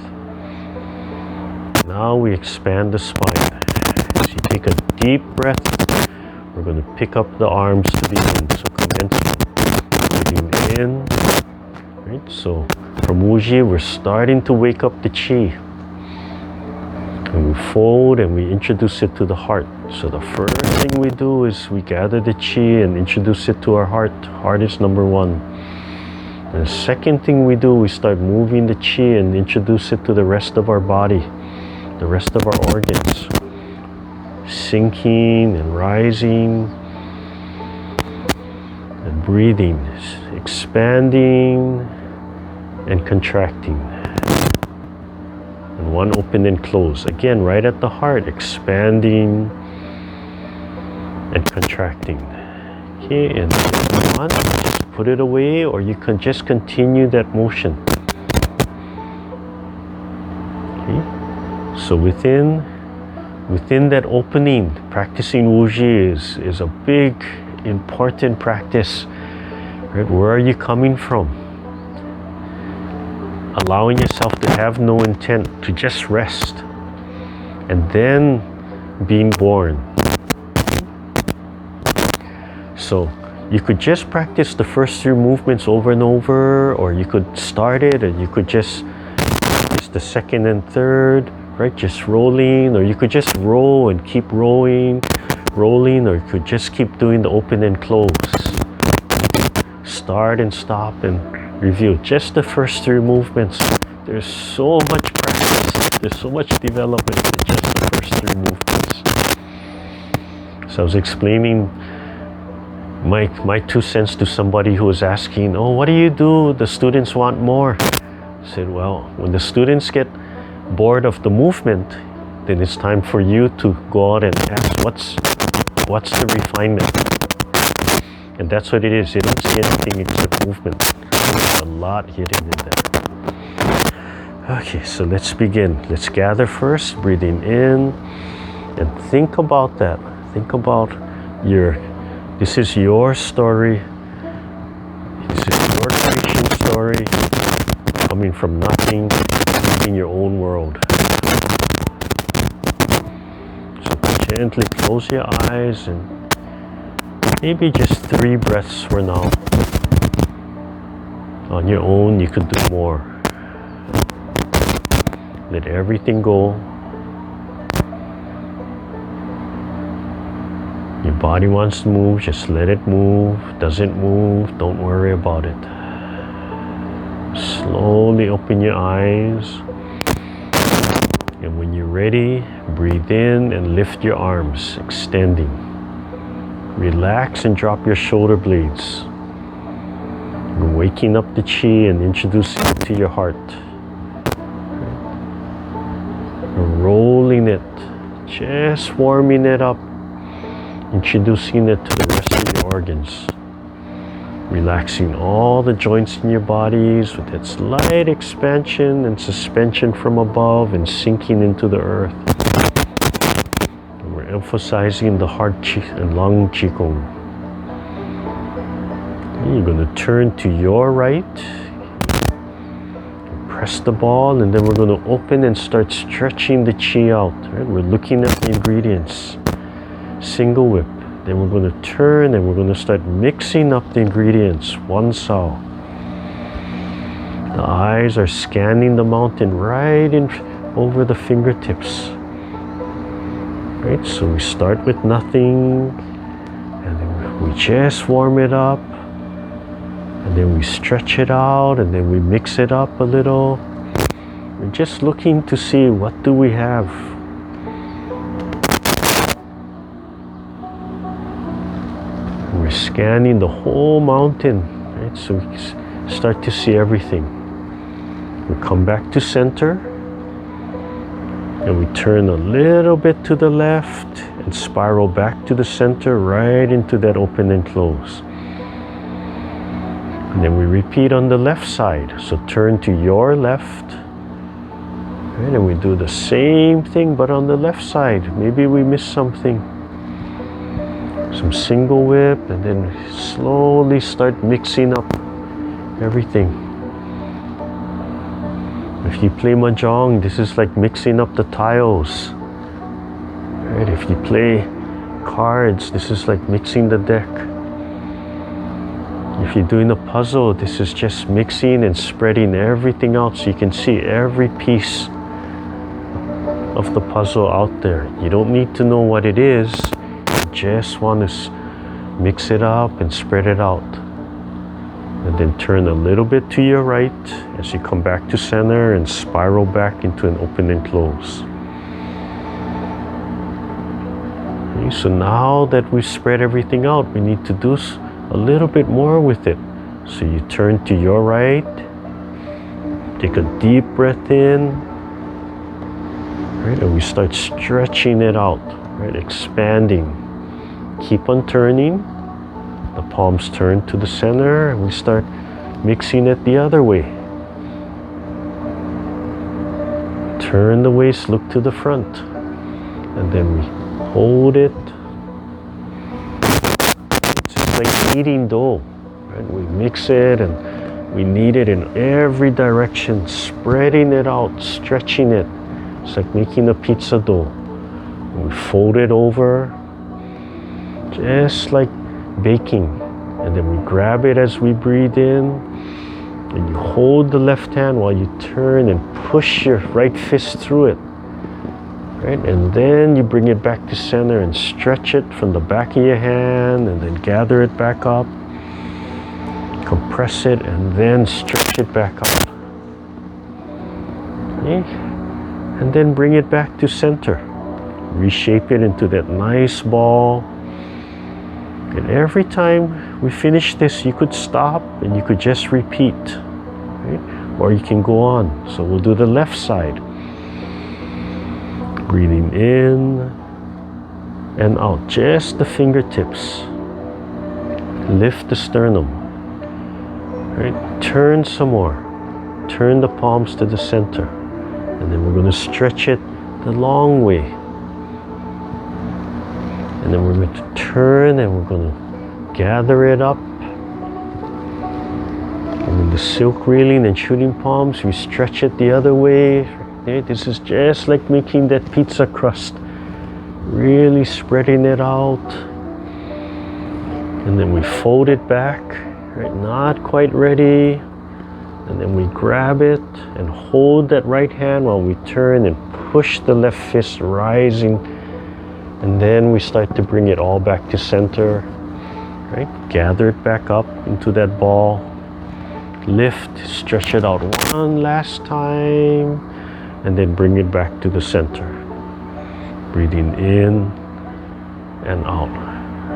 [SPEAKER 2] Now we expand the spine. As you take a deep breath, we're going to pick up the arms to begin. So commencement. Breathing in. Right? So from Wuji, we're starting to wake up the chi. And we fold and we introduce it to the heart. So the first thing we do is we gather the chi and introduce it to our heart. Heart is number one. And the second thing we do, we start moving the chi and introduce it to the rest of our body, the rest of our organs. Sinking and rising and breathing, expanding and contracting. And one open and close. Again, right at the heart, expanding and contracting. Okay, and one, just put it away, or you can just continue that motion. Okay, so within that opening, practicing Wuji is a big, important practice. Right? Where are you coming from? Allowing yourself to have no intent, to just rest, and then being born. So you could just practice the first 3 movements over and over, or you could start it and you could just practice the second and third, right? Just rolling, or you could just roll and keep rolling, or you could just keep doing the open and close. Start and stop and review. Just the first 3 movements. There's so much practice. There's so much development in just the first 3 movements. So I was explaining my 2 cents to somebody who was asking, oh, what do you do? The students want more. I said, well, when the students get bored of the movement, then it's time for you to go out and ask, what's the refinement? And that's what it is. You don't see anything except movement. There's a lot hidden in there. Okay, so let's begin. Let's gather first, breathing in, and think about that. Think about this is your story. This is your creation story, coming from nothing, in your own world. So gently close your eyes and maybe just 3 breaths for now. On your own, you could do more. Let everything go. Your body wants to move, just let it move. Doesn't move, don't worry about it. Slowly open your eyes. And when you're ready, breathe in and lift your arms, extending. Relax and drop your shoulder blades. You're waking up the chi and introducing it to your heart. You're rolling it, just warming it up, introducing it to the rest of your organs. Relaxing all the joints in your bodies with that slight expansion and suspension from above and sinking into the earth. And we're emphasizing the heart chi and lung Qigong. You're going to turn to your right, press the ball, and then we're going to open and start stretching the chi out. Right? We're looking at the ingredients. Single whip. Then we're going to turn and we're going to start mixing up the ingredients. Wan Sau. The eyes are scanning the mountain right over the fingertips. Right, so we start with nothing, and then we just warm it up, and then we stretch it out, and then we mix it up a little. We're just looking to see, what do we have? scanning the whole mountain, right? So we start to see everything. We come back to center, and we turn a little bit to the left and spiral back to the center, right into that open and close. And then we repeat on the left side. So turn to your left, right? And we do the same thing, but on the left side. Maybe we missed something. Some single whip, and then slowly start mixing up everything. If you play mahjong, this is like mixing up the tiles. Right? If you play cards, this is like mixing the deck. If you're doing a puzzle, this is just mixing and spreading everything out so you can see every piece of the puzzle out there. You don't need to know what it is. Just want to mix it up and spread it out. And then turn a little bit to your right as you come back to center and spiral back into an open and close. Okay, so now that we've spread everything out, we need to do a little bit more with it. So you turn to your right, take a deep breath in, right, and we start stretching it out, right, expanding. Keep on turning. The palms turn to the center, and we start mixing it the other way. Turn the waist, look to the front, and then we hold it. It's just like kneading dough, right? We mix it and we knead it in every direction, spreading it out, stretching it. It's like making a pizza dough. We fold it over, just like baking, and then we grab it as we breathe in, and you hold the left hand while you turn and push your right fist through it, right? And then you bring it back to center and stretch it from the back of your hand, and then gather it back up, compress it, and then stretch it back up. Okay? And then bring it back to center, reshape it into that nice ball. And every time we finish this, you could stop and you could just repeat, right? Or you can go on. So we'll do the left side. Breathing in and out, just the fingertips. Lift the sternum, right? Turn some more. Turn the palms to the center. And then we're going to stretch it the long way. And then we're going to turn and we're going to gather it up. And with the silk reeling and shooting palms, we stretch it the other way. Okay, this is just like making that pizza crust. Really spreading it out. And then we fold it back, right? Not quite ready. And then we grab it and hold that right hand while we turn and push the left fist rising. And then we start to bring it all back to center, right? Gather it back up into that ball. Lift, stretch it out one last time, and then bring it back to the center. Breathing in and out,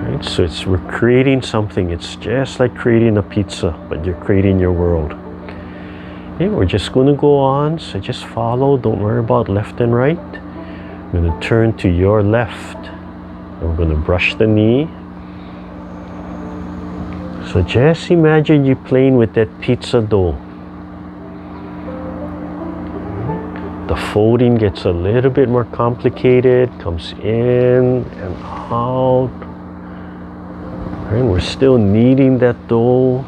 [SPEAKER 2] right? So we're creating something. It's just like creating a pizza, but you're creating your world. Okay, we're just going to go on, so just follow. Don't worry about left and right. I'm going to turn to your left, and we're going to brush the knee. So just imagine you playing with that pizza dough. The folding gets a little bit more complicated, comes in and out. And we're still kneading that dough,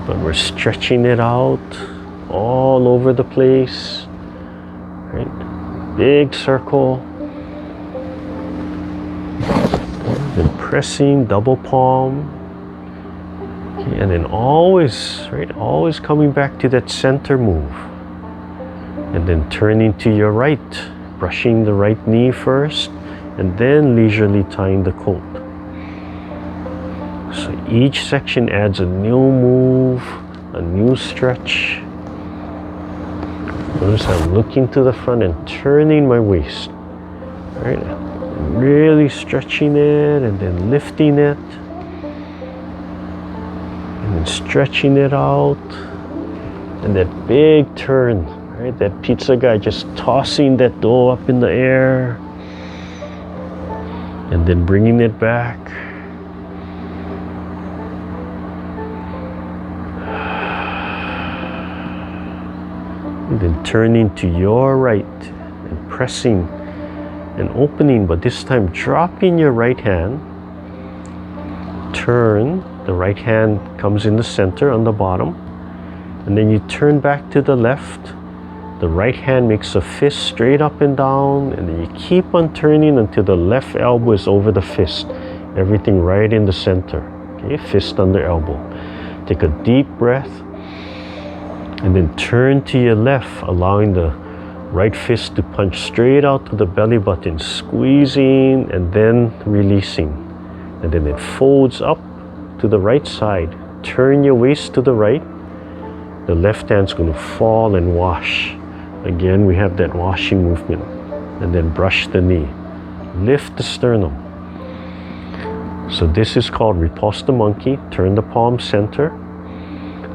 [SPEAKER 2] but we're stretching it out all over the place. Right? Big circle. Then pressing double palm. Okay, and then always, right, always coming back to that center move. And then turning to your right, brushing the right knee first, and then leisurely tying the coat. So each section adds a new move, a new stretch. Notice I'm looking to the front and turning my waist. Right? really stretching it and then lifting it and then stretching it out, and that big turn, right? That pizza guy just tossing that dough up in the air and then bringing it back. And then turning to your right and pressing and opening, but this time dropping your right hand. Turn, the right hand comes in the center on the bottom, and then you turn back to the left. The right hand makes a fist straight up and down, and then you keep on turning until the left elbow is over the fist. Everything right in the center. Okay, fist under elbow. Take a deep breath, and then turn to your left, allowing the right fist to punch straight out to the belly button, squeezing and then releasing. And then it folds up to the right side. Turn your waist to the right. The left hand's going to fall and wash. Again, we have that washing movement. And then brush the knee. Lift the sternum. So this is called repulse the monkey. Turn the palm center.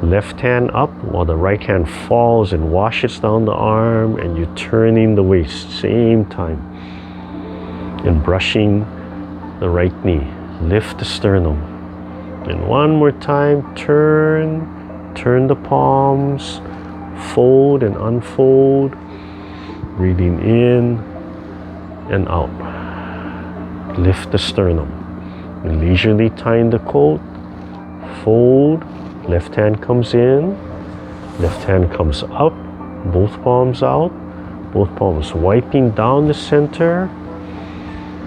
[SPEAKER 2] Left hand up while the right hand falls and washes down the arm, and you're turning the waist same time and brushing the right knee. Lift the sternum, and one more time, turn the palms, fold and unfold, breathing in and out. Lift the sternum, and leisurely tying the coat, fold. Left hand comes in, left hand comes up, both palms out, both palms wiping down the center.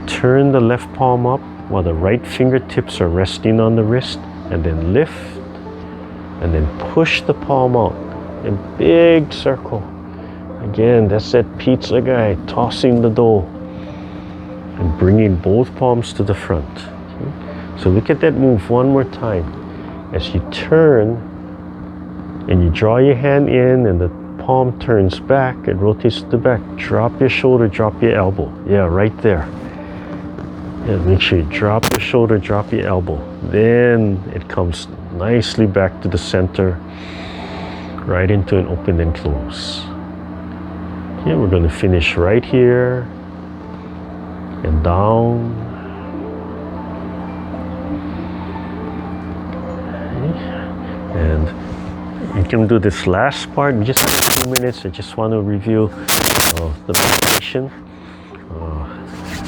[SPEAKER 2] Turn the left palm up while the right fingertips are resting on the wrist, and then lift, and then push the palm out in big circle. Again, that's that pizza guy tossing the dough and bringing both palms to the front. Okay? So look at that move one more time. As you turn and you draw your hand in and the palm turns back, it rotates to the back. Drop your shoulder, drop your elbow. Yeah, right there. Yeah, make sure you drop your shoulder, drop your elbow. Then it comes nicely back to the center, right into an open and close. Okay, we're going to finish right here and down. And you can do this last part. We just have a few minutes. I just want to review the meditation.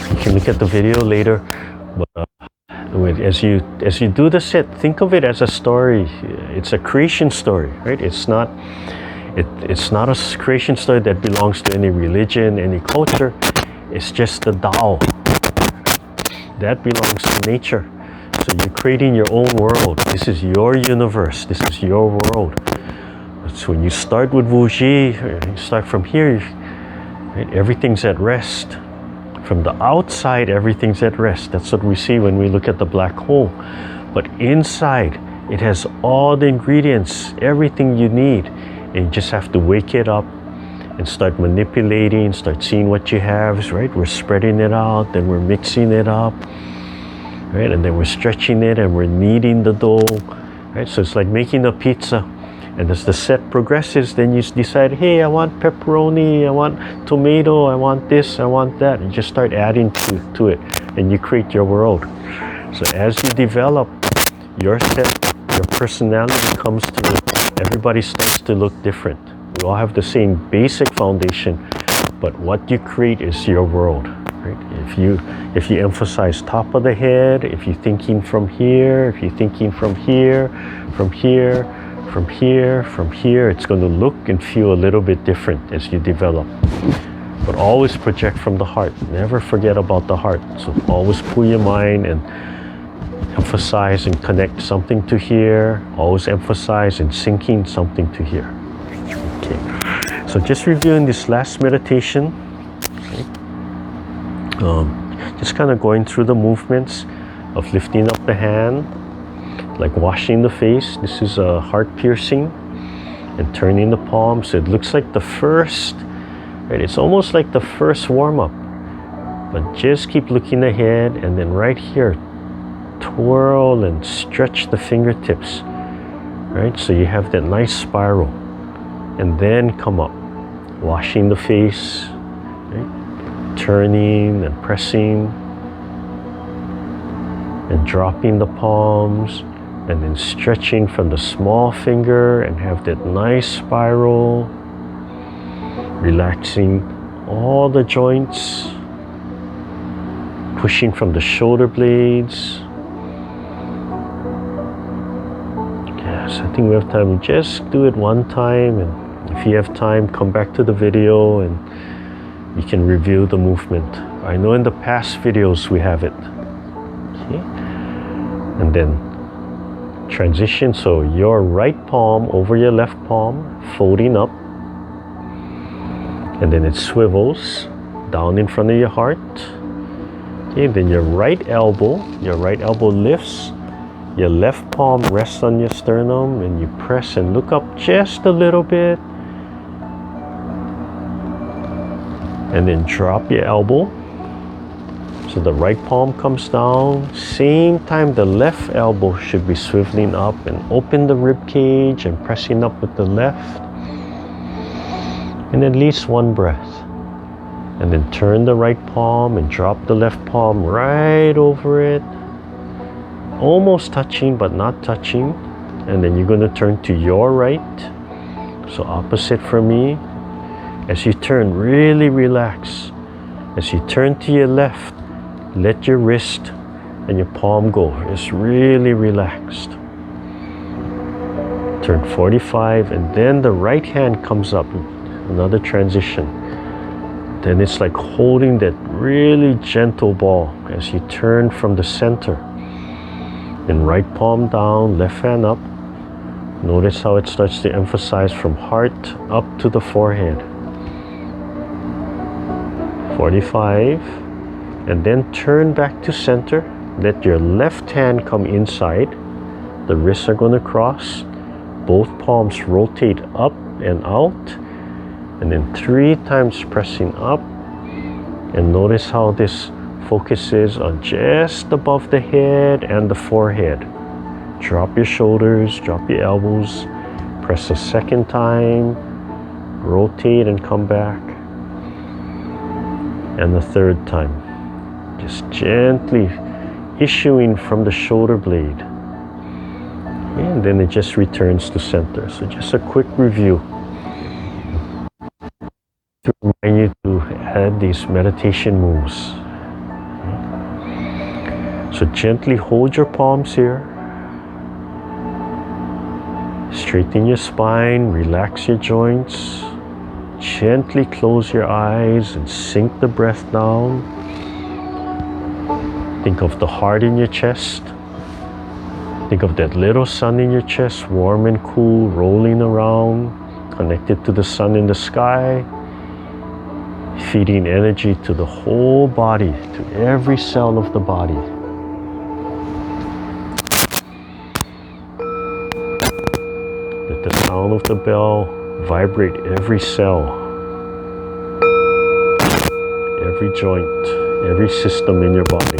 [SPEAKER 2] You can look at the video later. But as you do the set, think of it as a story. It's a creation story, right? It's not a creation story that belongs to any religion, any culture. It's just the Tao. That belongs to nature. So you're creating your own world. This is your universe. This is your world. So when you start with Wuji, you start from here, right? Everything's at rest. From the outside, everything's at rest. That's what we see when we look at the black hole. But inside, it has all the ingredients, everything you need. And you just have to wake it up and start manipulating, start seeing what you have, right? We're spreading it out, then we're mixing it up. Right, and then we're stretching it and we're kneading the dough, right? So it's like making a pizza, and as the set progresses, then you decide, hey, I want pepperoni, I want tomato, I want this, I want that, and just start adding to it, and you create your world. So as you develop your set, your personality comes through. Everybody starts to look different. We all have the same basic foundation, but what you create is your world. Right? If you emphasize top of the head, if you're thinking from here, if you're thinking from here, from here, from here, from here, it's going to look and feel a little bit different as you develop. But always project from the heart. Never forget about the heart. So always pull your mind and emphasize and connect something to here. Always emphasize and syncing something to here. Okay. So just reviewing this last meditation. Just kind of going through the movements of lifting up the hand, like washing the face. This is a heart piercing, and turning the palm. So it looks like the first, right? It's almost like the first warm up. But just keep looking ahead, and then right here, twirl and stretch the fingertips, right? So you have that nice spiral, and then come up, washing the face, right? Turning and pressing, and dropping the palms, and then stretching from the small finger and have that nice spiral, relaxing all the joints, pushing from the shoulder blades. Yes, I think we have time. Just do it one time, and if you have time, come back to the video and you can review the movement. I know in the past videos we have it. Okay? And then transition, so your right palm over your left palm, folding up, and then it swivels down in front of your heart. Okay, then your right elbow lifts, your left palm rests on your sternum, and you press and look up just a little bit, and then drop your elbow. So the right palm comes down, same time the left elbow should be swiveling up, and open the rib cage and pressing up with the left. And at least one breath. And then turn the right palm and drop the left palm right over it. Almost touching but not touching. And then you're going to turn to your right. So opposite from me. As you turn, really relax. As you turn to your left, let your wrist and your palm go. It's really relaxed. Turn 45, and then the right hand comes up. Another transition. Then it's like holding that really gentle ball as you turn from the center. Then right palm down, left hand up. Notice how it starts to emphasize from heart up to the forehead. 45. And then turn back to center. Let your left hand come inside. The wrists are going to cross. Both palms rotate up and out. And then 3 times pressing up. And notice how this focuses on just above the head and the forehead. Drop your shoulders, drop your elbows. Press a second time. Rotate and come back. And the third time. Just gently issuing from the shoulder blade. And then it just returns to center. So just a quick review to remind you to add these meditation moves. So gently hold your palms here. Straighten your spine, relax your joints. Gently close your eyes and sink the breath down. Think of the heart in your chest. Think of that little sun in your chest, warm and cool, rolling around, connected to the sun in the sky, feeding energy to the whole body, to every cell of the body. Let the sound of the bell vibrate every cell, every joint, every system in your body.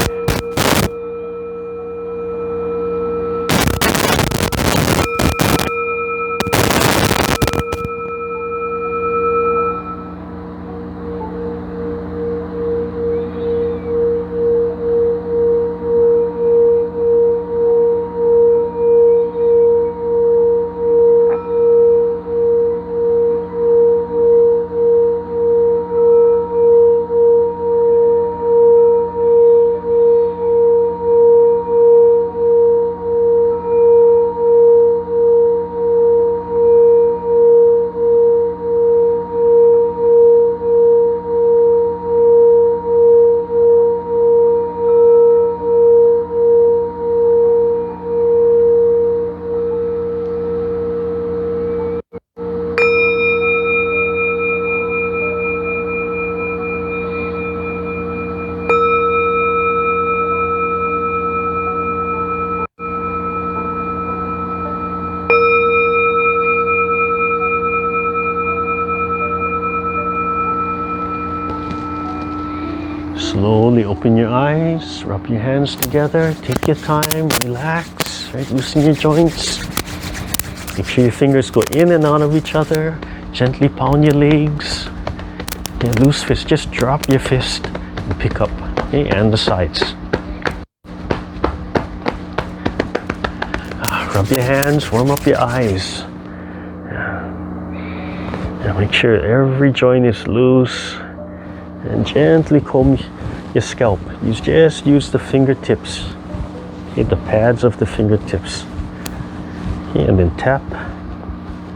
[SPEAKER 2] slowly open your eyes, rub your hands together, take your time, relax, right? Loosen your joints. Make sure your fingers go in and out of each other. Gently pound your legs. Okay, loose fist, just drop your fist and pick up, okay, and the sides. Rub your hands, warm up your eyes. And make sure every joint is loose. And gently comb your scalp. Just use the fingertips, okay, the pads of the fingertips. Okay, and then tap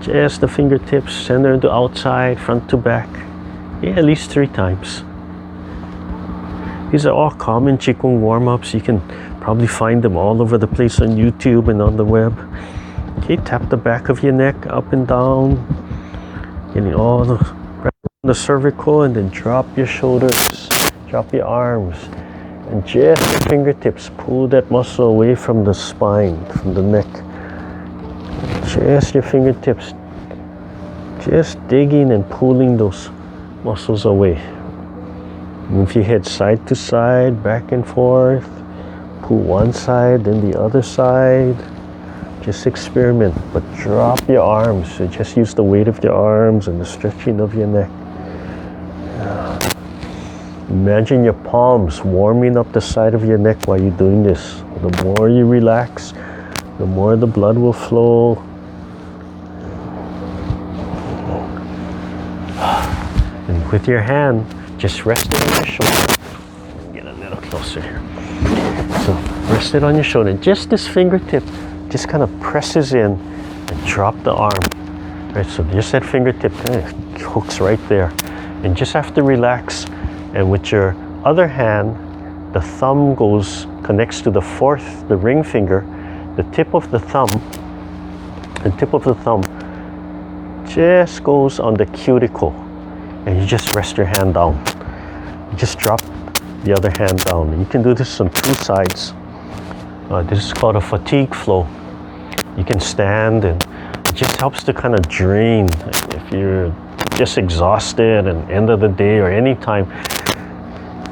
[SPEAKER 2] just the fingertips, center to outside, front to back. Yeah, at least 3 times. These are all common Qigong warm-ups. You can probably find them all over the place on YouTube and on the web. Okay, tap the back of your neck up and down, getting all the cervical, and then drop your shoulders, drop your arms, and just your fingertips pull that muscle away from the spine, from the neck. Just your fingertips, just digging and pulling those muscles away. Move your head side to side, back and forth. Pull one side, then the other side. Just experiment, but drop your arms. So just use the weight of your arms and the stretching of your neck. Imagine your palms warming up the side of your neck while you're doing this. The more you relax, the more the blood will flow. And with your hand, just rest it on your shoulder. Get a little closer here. So rest it on your shoulder. Just this fingertip just kind of presses in and drop the arm. Right, so just that fingertip hooks right there. And just have to relax. And with your other hand, the thumb connects to the fourth, the ring finger. The tip of the thumb just goes on the cuticle. And you just rest your hand down. You just drop the other hand down. You can do this on 2 sides. This is called a fatigue flow. You can stand, and it just helps to kind of drain. If you're just exhausted and end of the day or any time,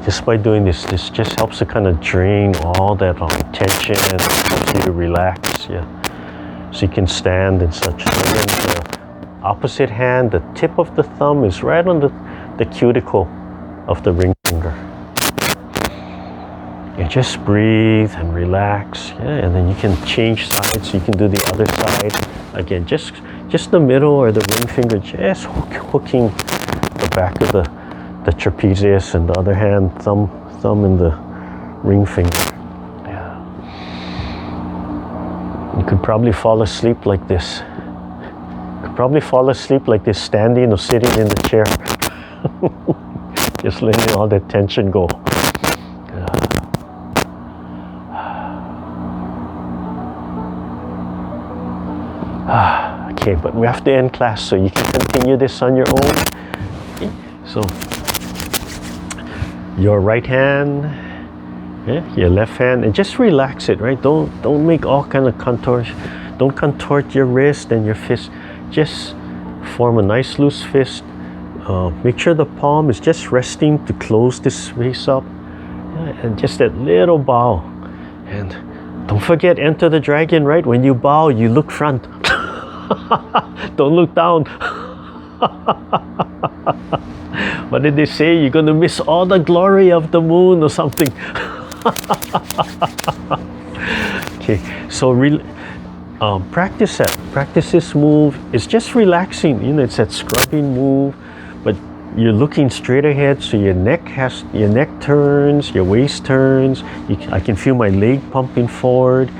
[SPEAKER 2] just by doing this just helps to kind of drain all that tension, helps you to relax. Yeah. So you can stand and such. And then the opposite hand, the tip of the thumb is right on the cuticle of the ring finger. You just breathe and relax, yeah, and then you can change sides. You can do the other side again. Just the middle or the ring finger, just hooking the back of the trapezius, and the other hand, thumb in the ring finger. Yeah. You could probably fall asleep like this. You could probably fall asleep like this, standing or sitting in the chair. Just letting all that tension go. Okay, but we have to end class, so you can continue this on your own. Okay. So your right hand, your left hand, and just relax it, right? Don't make all kind of contours. Don't contort your wrist and your fist. Just form a nice loose fist. Make sure the palm is just resting to close this space up, and just that little bow. And don't forget, enter the dragon, right? When you bow, you look front. Don't look down. What did they say? You're gonna miss all the glory of the moon or something. Okay, so practice that. Practice this move. It's just relaxing. You know, it's that scrubbing move, but you're looking straight ahead, so your neck turns, your waist turns. I can feel my leg pumping forward.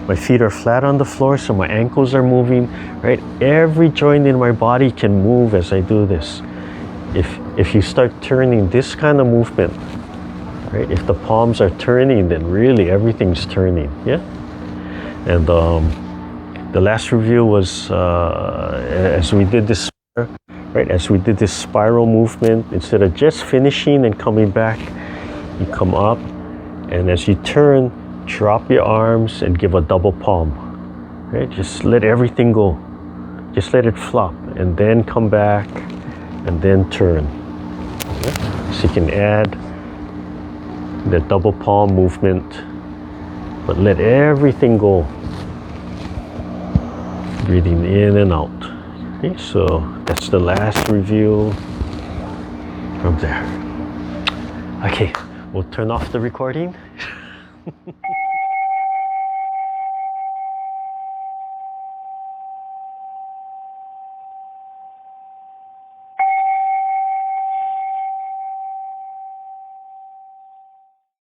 [SPEAKER 2] My feet are flat on the floor, so my ankles are moving, right? Every joint in my body can move as I do this. If you start turning this kind of movement, right? If the palms are turning, then really everything's turning, yeah? And the last review was as we did this, right? As we did this spiral movement, instead of just finishing and coming back, you come up, and as you turn, drop your arms and give a double palm, right? Just let everything go. Just let it flop, and then come back, and then turn. Okay? So you can add the double palm movement, but let everything go. Breathing in and out. Okay, so that's the last review from there. Okay, we'll turn off the recording.